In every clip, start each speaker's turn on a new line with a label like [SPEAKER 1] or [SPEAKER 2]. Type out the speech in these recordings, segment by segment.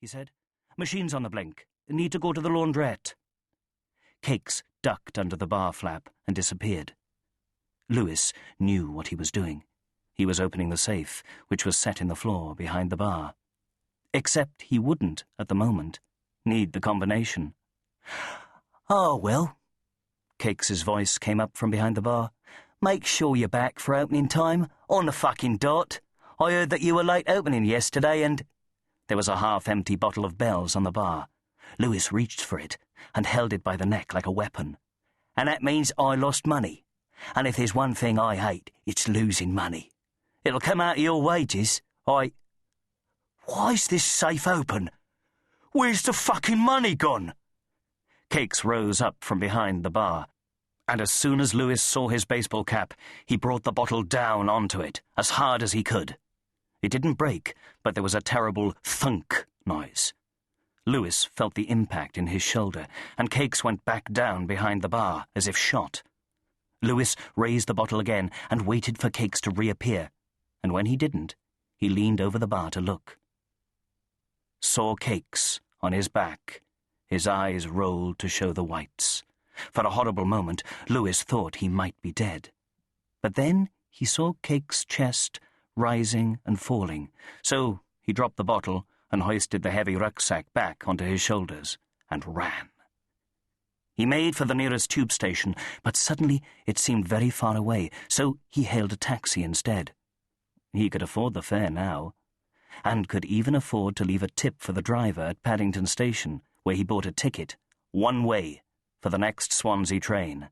[SPEAKER 1] he said. "Machine's on the blink. Need to go to the laundrette." Cakes ducked under the bar flap and disappeared. Lewis knew what he was doing. He was opening the safe, which was set in the floor behind the bar. Except he wouldn't, at the moment, need the combination. "Oh, well," Cakes's voice came up from behind the bar. "Make sure you're back for opening time, on the fucking dot. I heard that you were late opening yesterday and—" There was a half-empty bottle of Bell's on the bar. Lewis reached for it and held it by the neck like a weapon. "And that means I lost money. And if there's one thing I hate, it's losing money. It'll come out of your wages. Why's this safe open? Where's the fucking money gone?" Cakes rose up from behind the bar, and as soon as Lewis saw his baseball cap, he brought the bottle down onto it, as hard as he could. It didn't break, but there was a terrible thunk noise. Lewis felt the impact in his shoulder, and Cakes went back down behind the bar, as if shot. Lewis raised the bottle again and waited for Cakes to reappear, and when he didn't, he leaned over the bar to look. Saw Cakes on his back. His eyes rolled to show the whites. For a horrible moment, Lewis thought he might be dead. But then he saw Cakes' chest rising and falling, so he dropped the bottle and hoisted the heavy rucksack back onto his shoulders and ran. He made for the nearest tube station, but suddenly it seemed very far away, so he hailed a taxi instead. He could afford the fare now, and could even afford to leave a tip for the driver at Paddington Station, where he bought a ticket, one way, for the next Swansea train.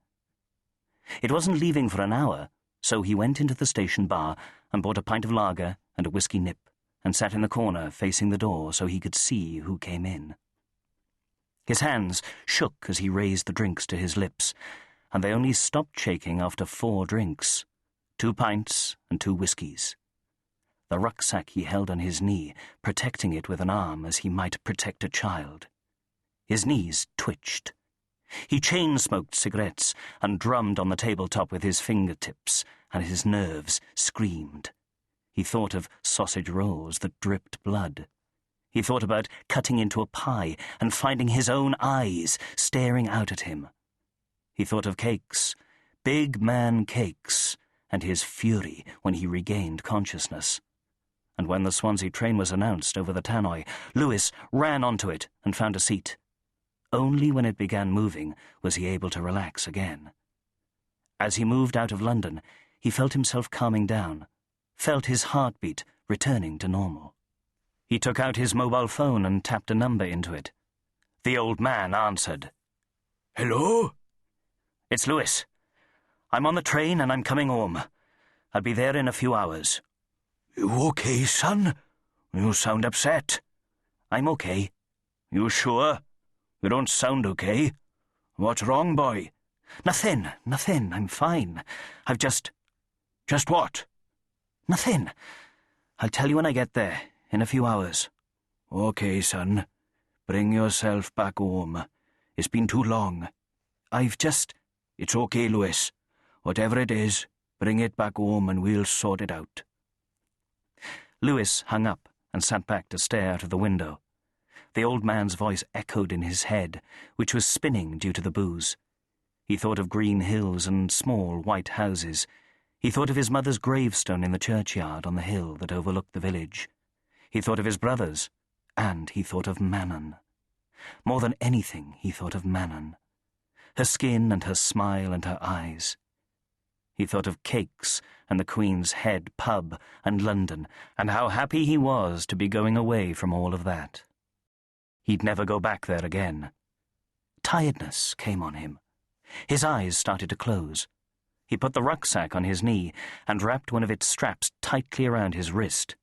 [SPEAKER 1] It wasn't leaving for an hour, so he went into the station bar and bought a pint of lager and a whiskey nip, and sat in the corner facing the door so he could see who came in. His hands shook as he raised the drinks to his lips, and they only stopped shaking after 4 drinks, 2 pints and 2 whiskies. The rucksack he held on his knee, protecting it with an arm as he might protect a child. His knees twitched. He chain-smoked cigarettes and drummed on the tabletop with his fingertips, and his nerves screamed. He thought of sausage rolls that dripped blood. He thought about cutting into a pie and finding his own eyes staring out at him. He thought of Cakes, big man Cakes, and his fury when he regained consciousness. And when the Swansea train was announced over the tannoy, Lewis ran onto it and found a seat. Only when it began moving was he able to relax again. As he moved out of London, he felt himself calming down, felt his heartbeat returning to normal. He took out his mobile phone and tapped a number into it. The old man answered. "Hello?" "It's Lewis. I'm on the train and I'm coming home. I'll be there in a few hours." "You okay, son? You sound upset." "I'm okay." "You sure? You don't sound okay. What's wrong, boy?" Nothing. I'm fine. I've just..." "Just what?" "Nothing. I'll tell you when I get there, in a few hours." "Okay, son. Bring yourself back home. It's been too long." "It's okay, Lewis. Whatever it is, bring it back home and we'll sort it out." Lewis hung up and sat back to stare out of the window. The old man's voice echoed in his head, which was spinning due to the booze. He thought of green hills and small white houses. He thought of his mother's gravestone in the churchyard on the hill that overlooked the village. He thought of his brothers, and he thought of Manon. More than anything, he thought of Manon. Her skin and her smile and her eyes. He thought of Cakes and the Queen's Head pub and London, and how happy he was to be going away from all of that. He'd never go back there again. Tiredness came on him. His eyes started to close. He put the rucksack on his knee and wrapped one of its straps tightly around his wrist.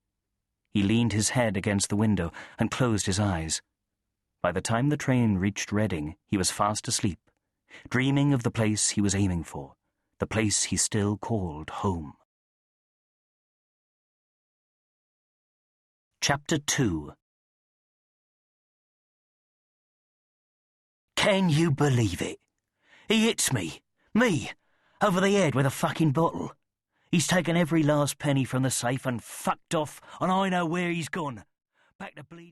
[SPEAKER 1] He leaned his head against the window and closed his eyes. By the time the train reached Reading, he was fast asleep, dreaming of the place he was aiming for, the place he still called home. Chapter 2. Can you believe it? He hits me, over the head with a fucking bottle. He's taken every last penny from the safe and fucked off, and I know where he's gone. Back to bleed.